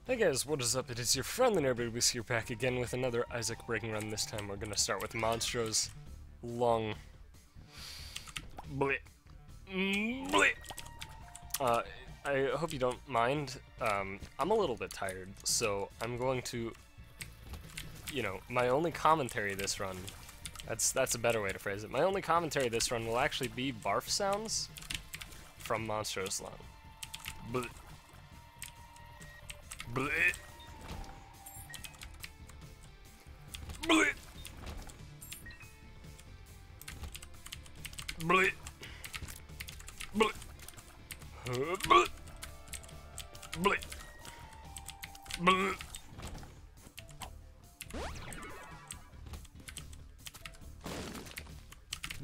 Hey guys, what is up? It is your friendly WBDX here, back again with another Isaac breaking run. This time we're gonna start with Monstro's Lung. Bleh. Bleh. I hope you don't mind. I'm a little bit tired, so I'm going to, my only commentary this run, that's a better way to phrase it. My only commentary this run will actually be barf sounds from Monstro's Lung. Bleh. Bleh. Bleh. Bleh. Bleh. Bleh. Bleh. Bleh.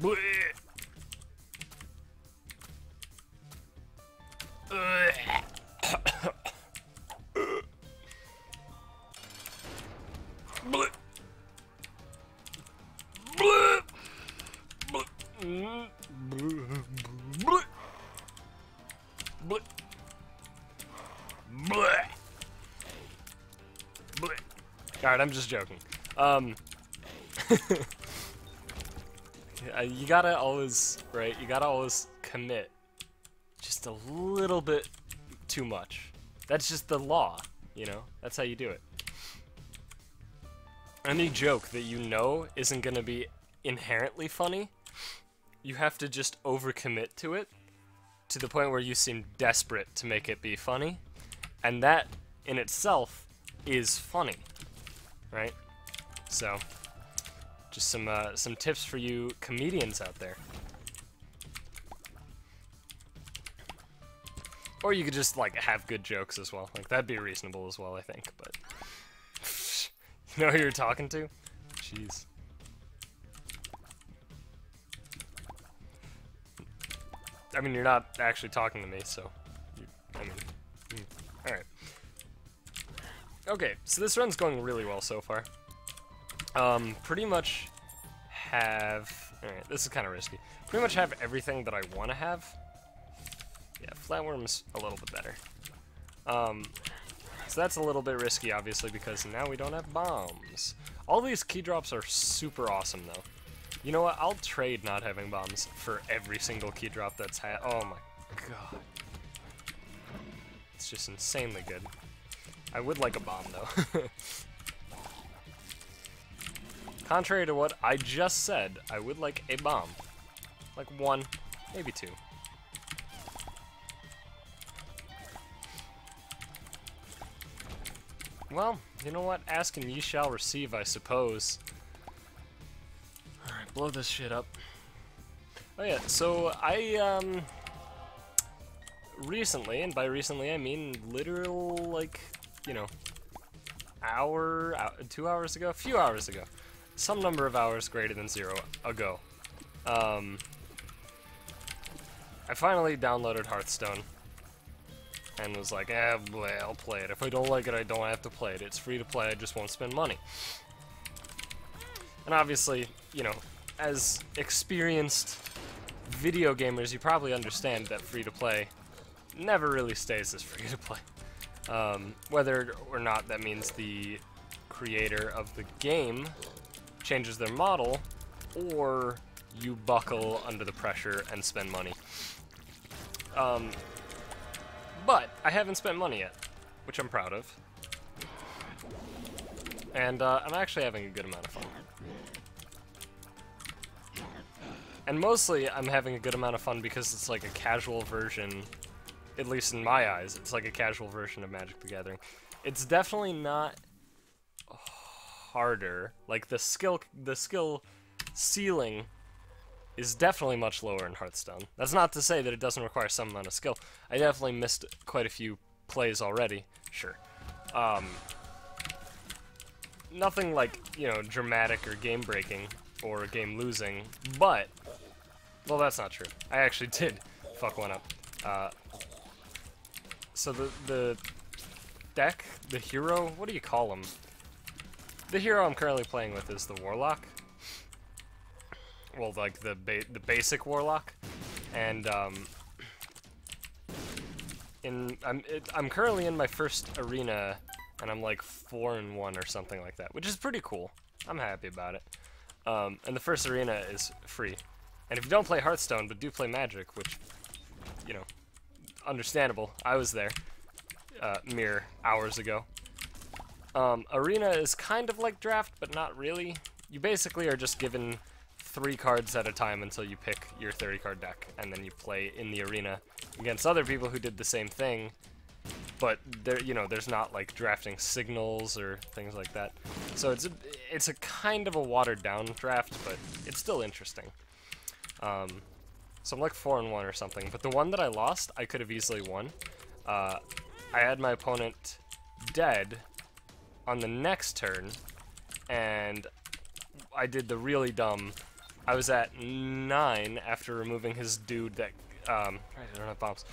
Bleh. Bleh. Bleh. Bleh. Bleh. Bleh. Bleh. Bleh. Alright, I'm just joking. You gotta always, right? You gotta always commit just a little bit too much. That's just the law, That's how you do it. Any joke that you know isn't gonna be inherently funny, you have to just overcommit to it to the point where you seem desperate to make it be funny, and that in itself is funny, right? So, just some tips for you comedians out there. Or you could just have good jokes as well. That'd be reasonable as well, I think, but you know who you're talking to? Jeez. I mean, you're not actually talking to me, so... Alright. Okay, so this run's going really well so far. Pretty much have... Alright, this is kind of risky. Pretty much have everything that I want to have. Yeah, flatworm's a little bit better. So that's a little bit risky, obviously, because now we don't have bombs. All these key drops are super awesome, though. You know what? I'll trade not having bombs for every single key drop that's oh my god. It's just insanely good. I would like a bomb, though. Contrary to what I just said, I would like a bomb. Like one, maybe two. Well, you know what? Ask and ye shall receive, I suppose. Alright, blow this shit up. Oh yeah, so I, recently, and by recently I mean literal, 2 hours ago? A few hours ago. Some number of hours greater than 0 ago. I finally downloaded Hearthstone. And was like, boy, I'll play it. If I don't like it, I don't have to play it. It's free to play, I just won't spend money. And obviously, as experienced video gamers, you probably understand that free to play never really stays as free to play. Whether or not that means the creator of the game changes their model, or you buckle under the pressure and spend money. But I haven't spent money yet, which I'm proud of. And I'm actually having a good amount of fun. And mostly I'm having a good amount of fun because it's like a casual version, at least in my eyes, it's like a casual version of Magic the Gathering. It's definitely not harder. Like the skill ceiling is definitely much lower in Hearthstone. That's not to say that it doesn't require some amount of skill. I definitely missed quite a few plays already, sure. Nothing dramatic or game-breaking or game-losing, but, well, that's not true. I actually did fuck one up. So the deck, the hero, what do you call him? The hero I'm currently playing with is the Warlock. Well, the basic Warlock, and I'm currently in my first arena and I'm like 4-1 or something like that, which is pretty cool. I'm happy about it. And the first arena is free. And if you don't play Hearthstone, but do play Magic, which, you know, understandable. I was there mere hours ago. Arena is kind of like draft, but not really. You basically are just given 3 cards at a time until you pick your 30-card deck, and then you play in the arena against other people who did the same thing. But there, you know, there's not like drafting signals or things like that. So it's a kind of a watered down draft, but it's still interesting. So I'm like 4-1 or something. But the one that I lost, I could have easily won. I had my opponent dead on the next turn, and I did the really dumb. I was at 9 after removing his dude that I don't have bombs.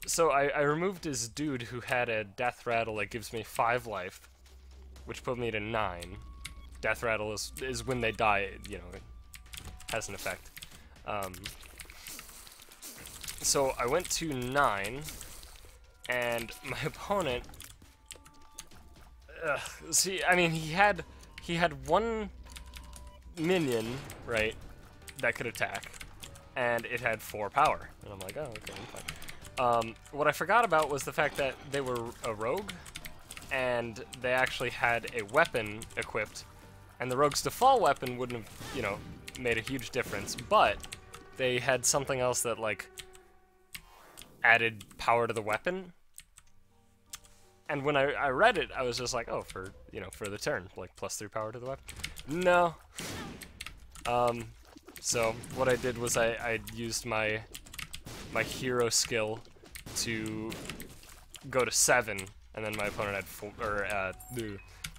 So I removed his dude who had a death rattle that gives me 5 life, which put me to 9. Death rattle is when they die, you know, it has an effect. So I went to 9, and my opponent. See, I mean, he had 1 minion, right, that could attack, and it had 4 power, and I'm like, oh, okay, I'm fine. What I forgot about was the fact that they were a rogue, and they actually had a weapon equipped, and the rogue's default weapon wouldn't have, you know, made a huge difference, but they had something else that, like, added power to the weapon. And when I read it, I was just like, oh, for the turn, like, +3 power to the weapon. No. So what I did was I used my hero skill to go to 7, and then my opponent had 4, or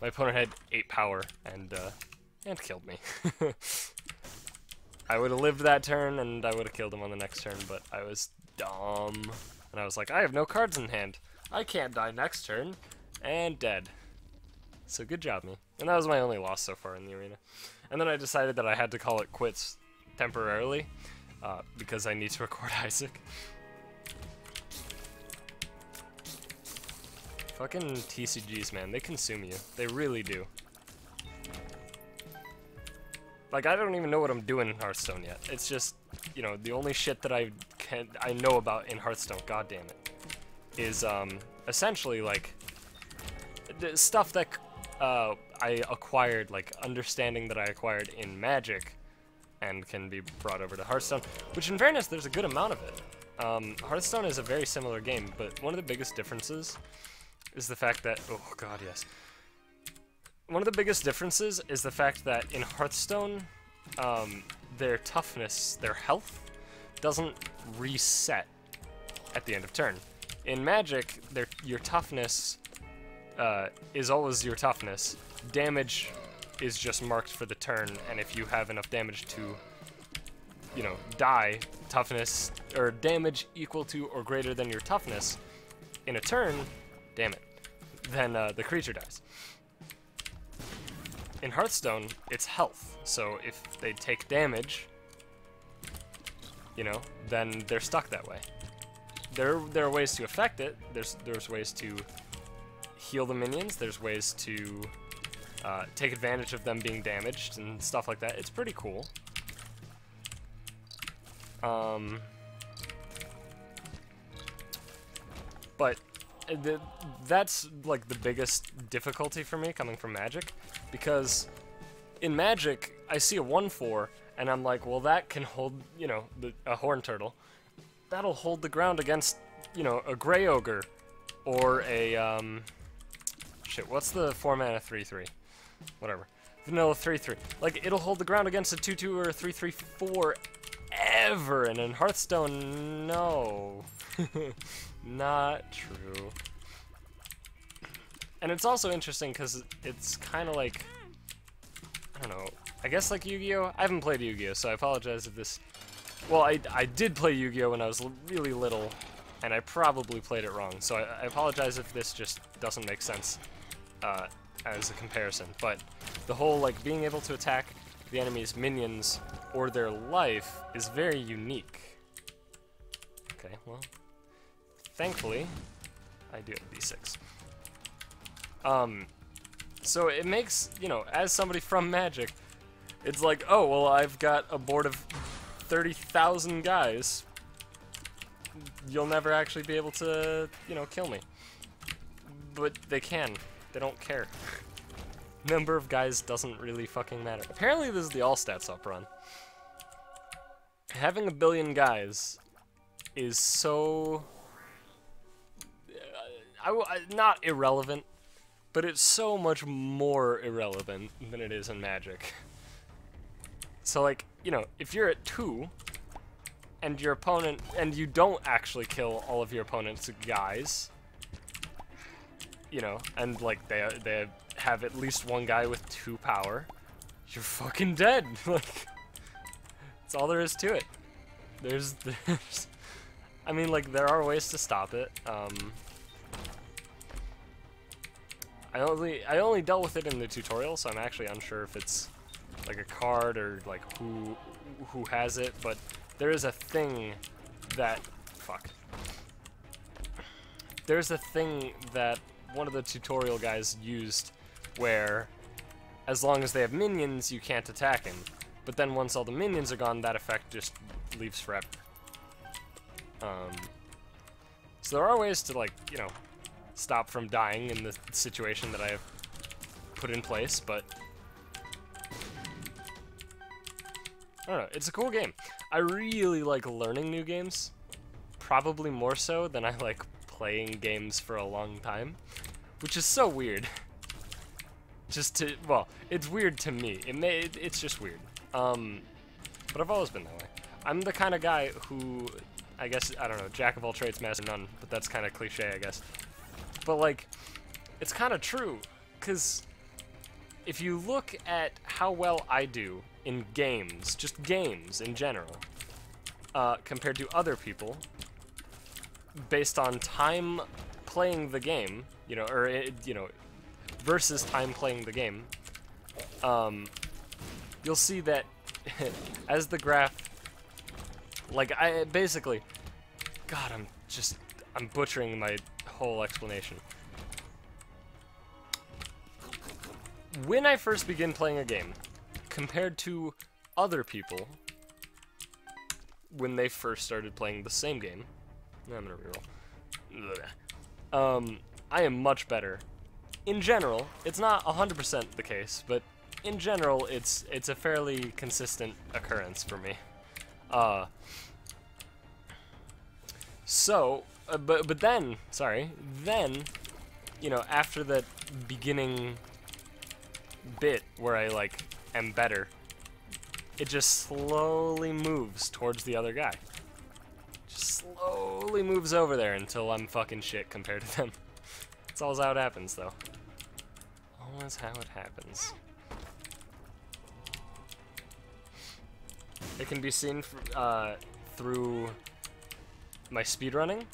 my opponent had 8 power, and killed me. I would have lived that turn, and I would have killed him on the next turn, but I was dumb, and I was like, I have no cards in hand. I can't die next turn, and dead. So good job, me. And that was my only loss so far in the arena. And then I decided that I had to call it quits temporarily, because I need to record Isaac. Fucking TCGs, man, they consume you. They really do. Like, I don't even know what I'm doing in Hearthstone yet. It's just, you know, the only shit that I know about in Hearthstone, god damn it, is essentially like the stuff that I acquired, like understanding that I acquired in Magic, and can be brought over to Hearthstone, which in fairness, there's a good amount of it. Hearthstone is a very similar game, but one of the biggest differences is the fact that, oh god, yes. One of the biggest differences is the fact that in Hearthstone, their toughness, their health, doesn't reset at the end of turn. In Magic, your toughness is always your toughness. Damage is just marked for the turn, and if you have enough damage to, you know, die, toughness, or damage equal to or greater than your toughness in a turn, damn it, then the creature dies. In Hearthstone, it's health, so if they take damage, you know, then they're stuck that way. There are ways to affect it. There's ways to heal the minions. There's ways to take advantage of them being damaged and stuff like that. It's pretty cool. But that's like the biggest difficulty for me coming from Magic, because in Magic I see a 1/4 and I'm like, well, that can hold, you know, a horn turtle. That'll hold the ground against, you know, a gray ogre or a shit. What's the 4-mana 3/3? Whatever. Vanilla 3/3. Like, it'll hold the ground against a 2/2 or a 3/3 forever, and in Hearthstone, no. Not true. And it's also interesting because it's kind of like, I don't know, I guess like Yu-Gi-Oh! I haven't played Yu-Gi-Oh!, so I apologize if this... Well, I did play Yu-Gi-Oh! When I was really little, and I probably played it wrong, so I apologize if this just doesn't make sense as a comparison. But the whole, like, being able to attack the enemy's minions or their life is very unique. Okay, well, thankfully, I do have D6. So it makes, you know, as somebody from Magic, it's like, oh, well, I've got a board of 30,000 guys. You'll never actually be able to, you know, kill me. But they can. They don't care. Number of guys doesn't really fucking matter. Apparently this is the all stats up run. Having a billion guys is so... not irrelevant, but it's so much more irrelevant than it is in Magic. So, like, you know, if you're at 2, and your opponent, and you don't actually kill all of your opponent's guys, you know, and, like, they have at least one guy with 2 power, you're fucking dead. Like, that's all there is to it. There's, I mean, like, there are ways to stop it. I only dealt with it in the tutorial, so I'm actually unsure if it's like a card or like who has it, but there is a thing that there's a thing that one of the tutorial guys used where as long as they have minions you can't attack him, but then once all the minions are gone that effect just leaves forever. So there are ways to, like, you know, stop from dying in the situation that I have put in place, but I don't know, it's a cool game. I really like learning new games, probably more so than I like playing games for a long time, which is so weird. Well, it's weird to me. It's just weird. But I've always been that way. I'm the kind of guy who, I guess, I don't know, jack of all trades, master of none, but that's kind of cliche, I guess. But, like, it's kind of true, because if you look at how well I do in games, just games in general, compared to other people, based on time playing the game, you know, or, you know, versus time playing the game, you'll see that as the graph, like, basically, God, I'm butchering my whole explanation. When I first begin playing a game, compared to other people when they first started playing the same game, I'm gonna reroll. I am much better. In general, it's not 100% the case, but in general, it's a fairly consistent occurrence for me. But then, you know, after that beginning bit where I, like, am better, it just slowly moves towards the other guy. Just slowly moves over there until I'm fucking shit compared to them. That's always how it happens, though. Always how it happens. It can be seen through my speedrunning.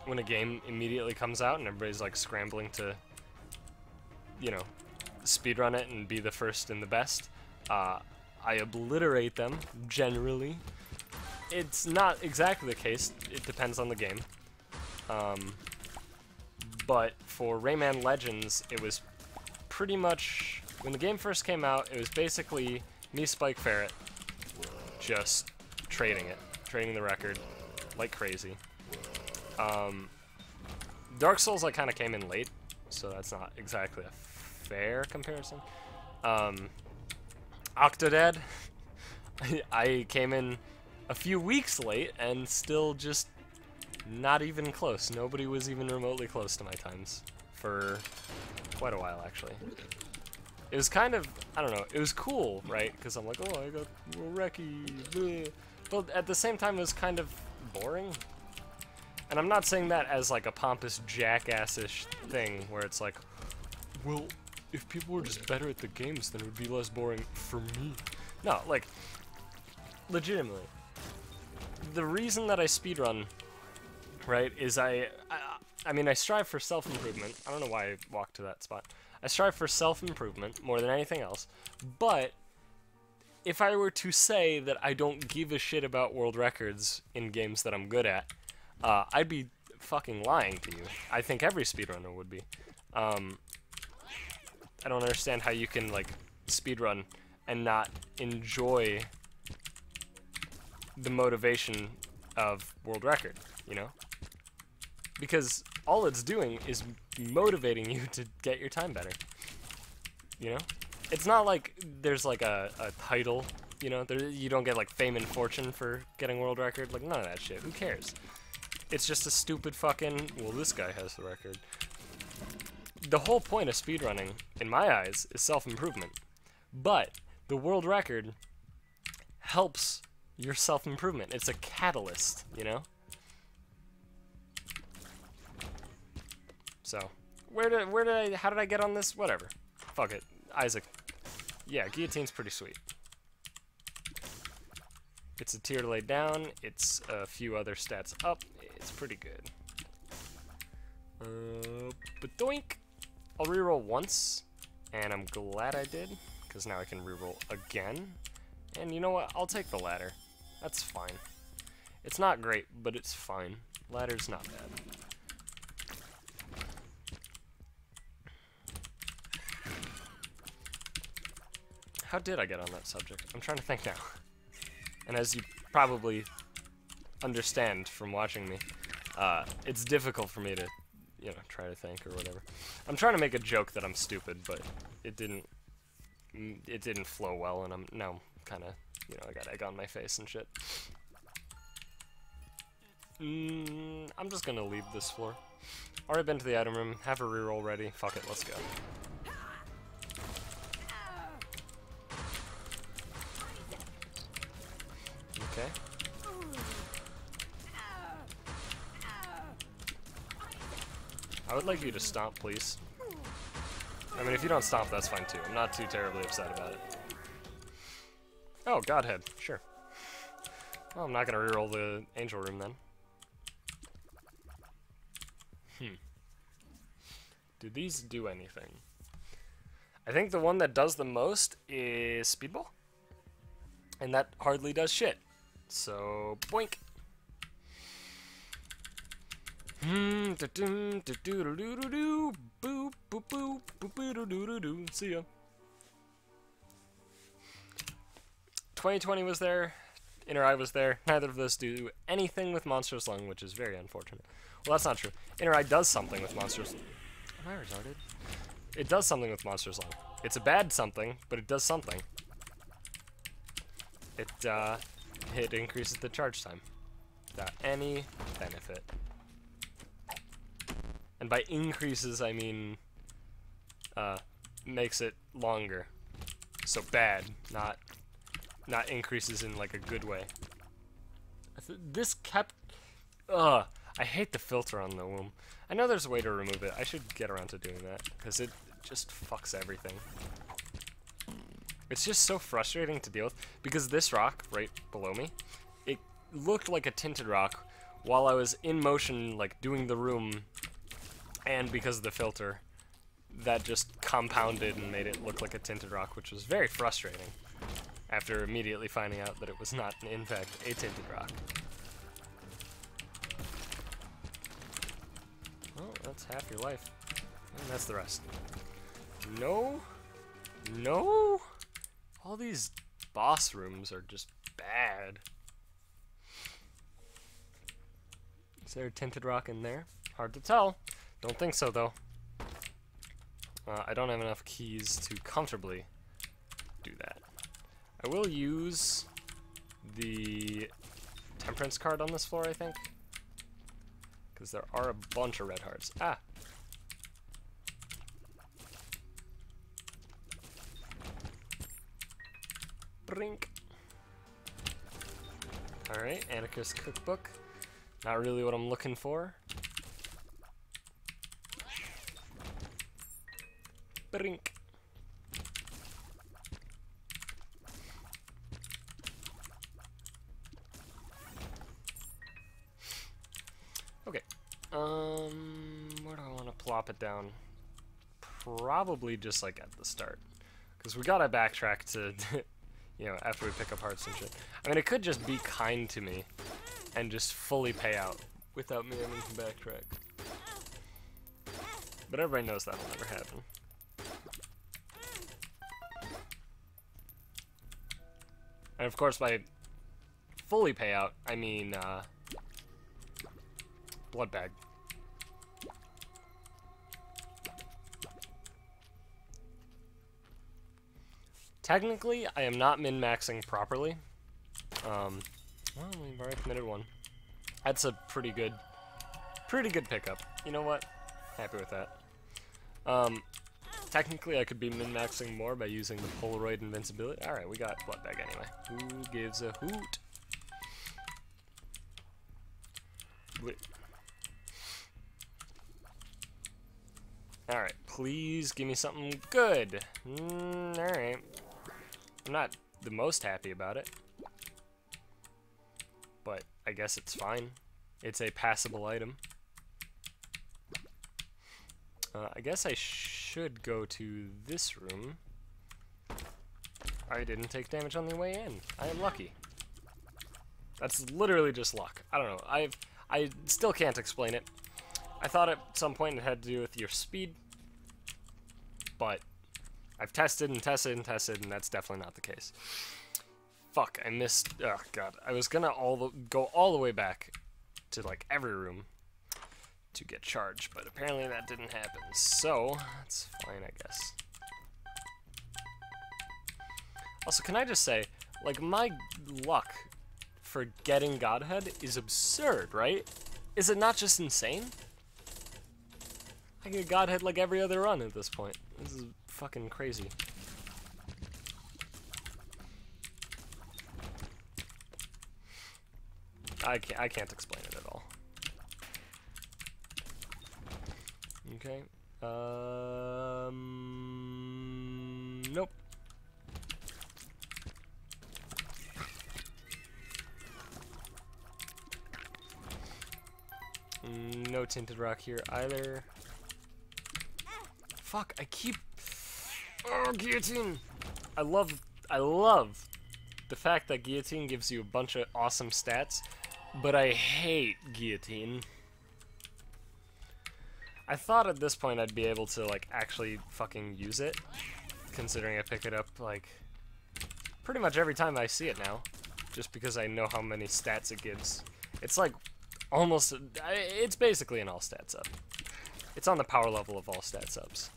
When a game immediately comes out and everybody's like scrambling to, you know, speedrun it and be the first and the best, I obliterate them, generally. It's not exactly the case, it depends on the game. But for Rayman Legends, it was pretty much, when the game first came out, it was basically me, Spike Ferret, just trading the record like crazy. Dark Souls, I kind of came in late, so that's not exactly a fair comparison. Octodad, I came in a few weeks late and still just not even close. Nobody was even remotely close to my times for quite a while, actually. It was kind of, I don't know, it was cool, right? Because I'm like, oh, I got Reki. But at the same time, it was kind of boring. And I'm not saying that as like a pompous jackassish thing where it's like, well, if people were just better at the games, then it would be less boring for me. No, like, legitimately. The reason that I speedrun, right, is I mean, I strive for self-improvement. I don't know why I walked to that spot. I strive for self-improvement more than anything else, but if I were to say that I don't give a shit about world records in games that I'm good at, I'd be fucking lying to you. I think every speedrunner would be. I don't understand how you can, like, speedrun and not enjoy the motivation of world record, you know? Because all it's doing is motivating you to get your time better, you know? It's not like there's, like, a title, you know? You don't get, like, fame and fortune for getting world record. Like, none of that shit. Who cares? It's just a stupid fucking, well, this guy has the record. The whole point of speedrunning, in my eyes, is self-improvement. But the world record helps your self-improvement. It's a catalyst, you know? So, how did I get on this? Whatever. Fuck it. Isaac. Yeah, guillotine's pretty sweet. It's a tier laid down, it's a few other stats up, it's pretty good. But doink! I'll reroll once, and I'm glad I did, because now I can reroll again. And you know what? I'll take the ladder. That's fine. It's not great, but it's fine. Ladder's not bad. How did I get on that subject? I'm trying to think now. And as you probably understand from watching me, it's difficult for me to, you know, try to think or whatever. I'm trying to make a joke that I'm stupid, but it didn't flow well, and I'm now kind of, you know, I got egg on my face and shit. I'm just gonna leave this floor. Already been to the item room, have a reroll ready. Fuck it, let's go. Okay. I would like you to stomp, please. I mean, if you don't stomp, that's fine too. I'm not too terribly upset about it. Oh, Godhead, sure. Well, I'm not gonna reroll the angel room then. Do these do anything? I think the one that does the most is Speedball. And that hardly does shit. So, boink. See ya. 2020 was there. Inner Eye was there. Neither of those do anything with Monstrous Lung, which is very unfortunate. Well, that's not true. Inner Eye does something with Monstrous Lung. Am I retarded? It does something with Monstrous Lung. It's a bad something, but it does something. It increases the charge time without any benefit. And by increases, I mean makes it longer. So bad, not increases in like a good way. This kept. I hate the filter on the womb. I know there's a way to remove it. I should get around to doing that because it just fucks everything. It's just so frustrating to deal with because this rock right below me, it looked like a tinted rock while I was in motion, like doing the room, and because of the filter, that just compounded and made it look like a tinted rock, which was very frustrating after immediately finding out that it was not, in fact, a tinted rock. Well, that's half your life. And that's the rest. No. No. All these boss rooms are just bad. Is there a tinted rock in there? Hard to tell. Don't think so, though. I don't have enough keys to comfortably do that. I will use the Temperance card on this floor, I think. Because there are a bunch of red hearts. Ah! Brink! Alright, Anarchist Cookbook. Not really what I'm looking for. Brink! Okay. Where do I want to plop it down? Probably just like at the start. Because we gotta backtrack to, you know, after we pick up hearts and shit. I mean, it could just be kind to me and just fully pay out without me having to backtrack. But everybody knows that'll never happen. And of course, by fully payout, I mean blood bag. Technically, I am not min-maxing properly. Well, we've already committed one. That's a pretty good pickup. You know what? Happy with that. Technically, I could be min-maxing more by using the Polaroid invincibility. Alright, we got blood bag anyway. Who gives a hoot? Alright, please give me something good. Alright. I'm not the most happy about it, but I guess it's fine. It's a passable item. I guess I should go to this room. I didn't take damage on the way in. I am lucky. That's literally just luck. I don't know. I still can't explain it. I thought at some point it had to do with your speed, but I've tested and tested and tested, and that's definitely not the case. Fuck, I missed. Oh god, I was gonna go all the way back to like every room to get charged, but apparently that didn't happen. So that's fine, I guess. Also, can I just say, like, my luck for getting Godhead is absurd, right? Is it not just insane? I get Godhead like every other run at this point. This is fucking crazy. I can't explain it at all. Okay. Nope. No tinted rock here either. Fuck, I keep... Oh, guillotine! I love the fact that guillotine gives you a bunch of awesome stats, but I hate guillotine. I thought at this point I'd be able to, like, actually fucking use it, considering I pick it up, like, pretty much every time I see it now, just because I know how many stats it gives. It's like, almost, it's basically an all stats up. It's on the power level of all stats ups.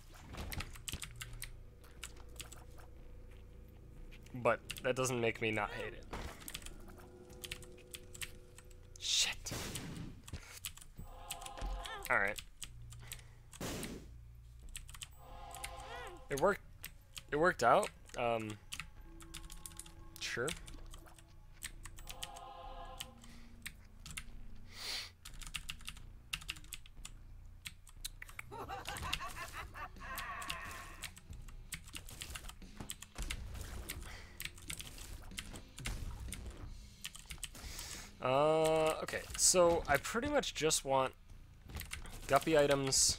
But that doesn't make me not hate it. Shit. Alright. It worked out. Sure. Okay, so I pretty much just want guppy items,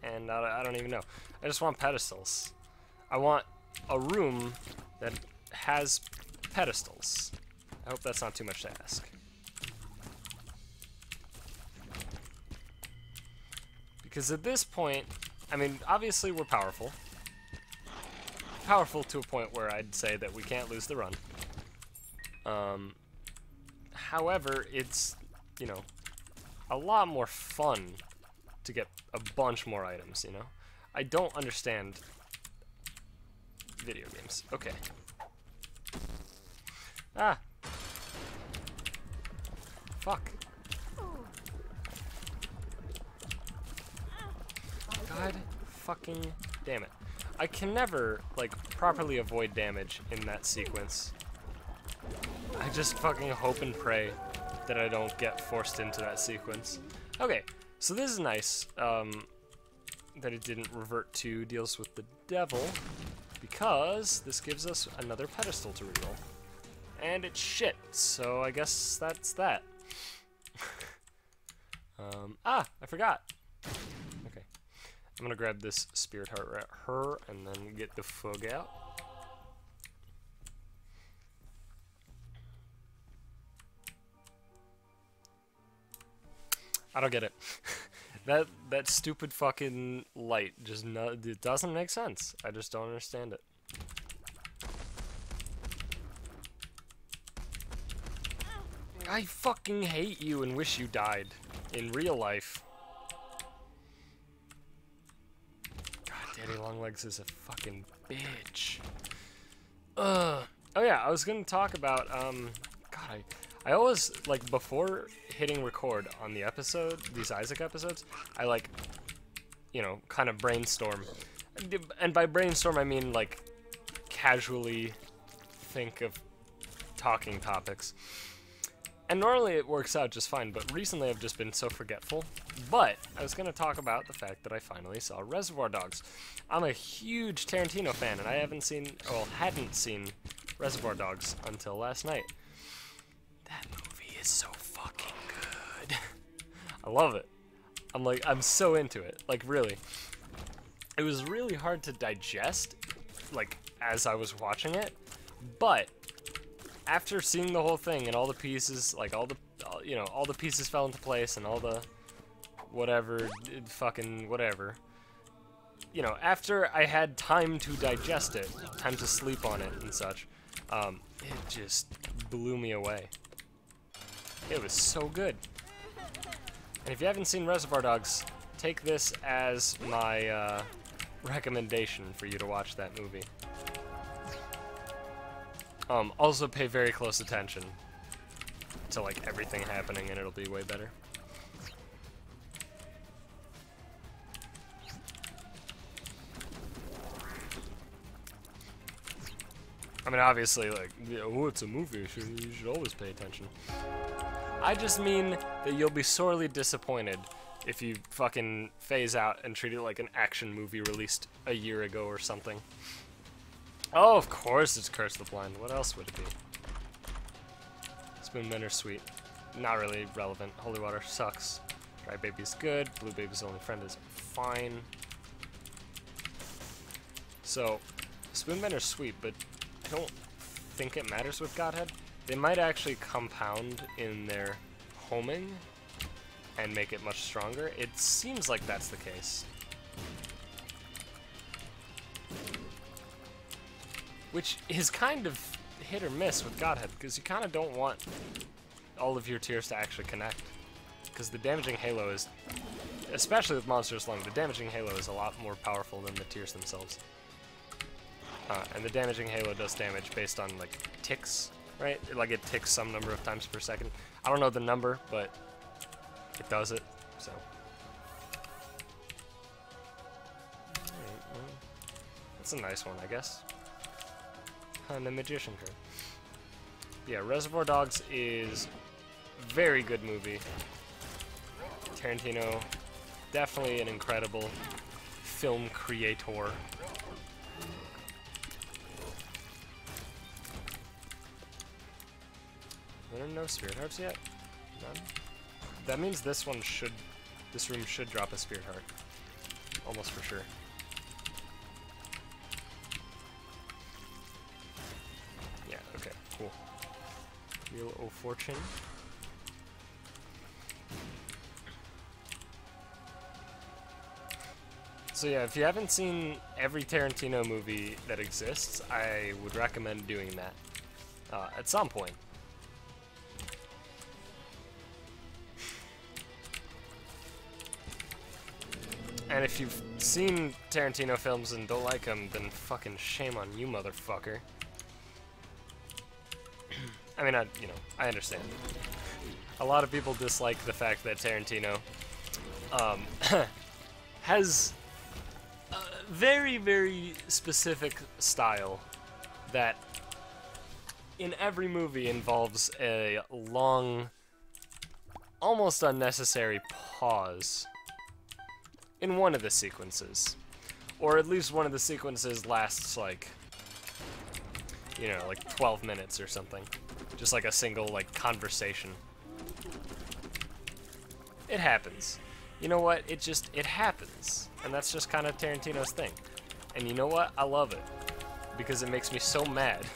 and I don't even know. I just want pedestals. I want a room that has pedestals. I hope that's not too much to ask. Because at this point, I mean, obviously we're powerful. Powerful to a point where I'd say that we can't lose the run. However, it's, you know, a lot more fun to get a bunch more items, you know? I don't understand video games. Okay. Ah! Fuck. God fucking damn it. I can never, like, properly avoid damage in that sequence. I just fucking hope and pray that I don't get forced into that sequence. Okay, so this is nice, that it didn't revert to deals with the devil, because this gives us another pedestal to reroll. And it's shit, so I guess that's that. I forgot. Okay. I'm gonna grab this Spirit Heart at her and then get the fug out. I don't get it. That stupid fucking light just it doesn't make sense. I just don't understand it. I fucking hate you and wish you died in real life. God, Daddy Longlegs is a fucking bitch. Oh yeah, I was gonna talk about God, I always, like, before hitting record on the episode, these Isaac episodes, I, like, you know, kind of brainstorm. And by brainstorm, I mean, like, casually think of talking topics. And normally it works out just fine, but recently I've just been so forgetful. But I was going to talk about the fact that I finally saw Reservoir Dogs. I'm a huge Tarantino fan, and I hadn't seen Reservoir Dogs until last night. That movie is so fucking good. I love it. I'm so into it. Like, really. It was really hard to digest, like, as I was watching it, but after seeing the whole thing and all the pieces, like, all the pieces fell into place and all the fucking whatever, you know, after I had time to digest it, time to sleep on it and such, it just blew me away. It was so good. And if you haven't seen Reservoir Dogs, take this as my recommendation for you to watch that movie. Also pay very close attention to, like, everything happening, and it'll be way better. I mean, obviously, like, oh, it's a movie, you should always pay attention. I just mean that you'll be sorely disappointed if you fucking phase out and treat it like an action movie released a year ago or something. Oh, of course it's Curse the Blind. What else would it be? Spoonmen are sweet. Not really relevant. Holy Water sucks. Dry Baby's good. Blue Baby's only friend is fine. So, Spoonmen are sweet, but I don't think it matters with Godhead. They might actually compound in their homing and make it much stronger. It seems like that's the case. Which is kind of hit or miss with Godhead, because you kind of don't want all of your tiers to actually connect. Because the damaging halo is, especially with Monstrous Lung, the damaging halo is a lot more powerful than the tiers themselves. And the damaging halo does damage based on, like, ticks, right? Like, it ticks some number of times per second. I don't know the number, but it does it, so. Alright, well, that's a nice one, I guess. And the Magician card. Yeah, Reservoir Dogs is a very good movie. Tarantino, definitely an incredible film creator. There are no Spirit Hearts yet? None? That means this room should drop a Spirit Heart. Almost for sure. Yeah, okay, cool. Wheel of Fortune. So yeah, if you haven't seen every Tarantino movie that exists, I would recommend doing that at some point. And if you've seen Tarantino films and don't like them, then fucking shame on you, motherfucker. I mean, I understand. A lot of people dislike the fact that Tarantino has a very, very specific style that in every movie involves a long, almost unnecessary pause in one of the sequences. Or at least one of the sequences lasts, like, you know, like 12 minutes or something. Just like a single, like, conversation. It happens. You know what? It happens. And that's just kind of Tarantino's thing. And you know what? I love it. Because it makes me so mad.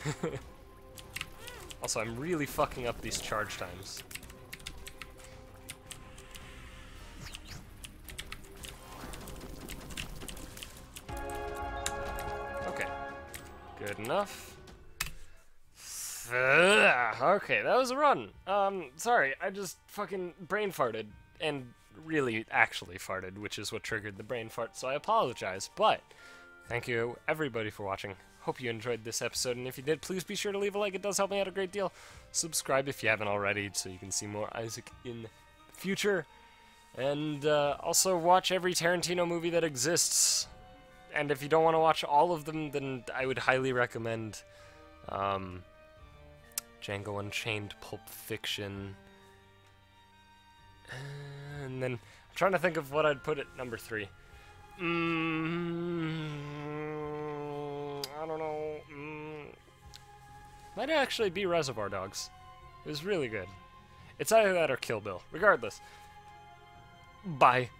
Also, I'm really fucking up these charge times. enough. Okay, that was a run. Sorry, I just fucking brain farted. And really, actually farted, which is what triggered the brain fart, so I apologize. But, thank you, everybody, for watching. Hope you enjoyed this episode, and if you did, please be sure to leave a like. It does help me out a great deal. Subscribe if you haven't already, so you can see more Isaac in the future. And also watch every Tarantino movie that exists. And if you don't want to watch all of them, then I would highly recommend Django Unchained, Pulp Fiction. And then I'm trying to think of what I'd put at number 3. I don't know. Might actually be Reservoir Dogs. It was really good. It's either that or Kill Bill. Regardless. Bye.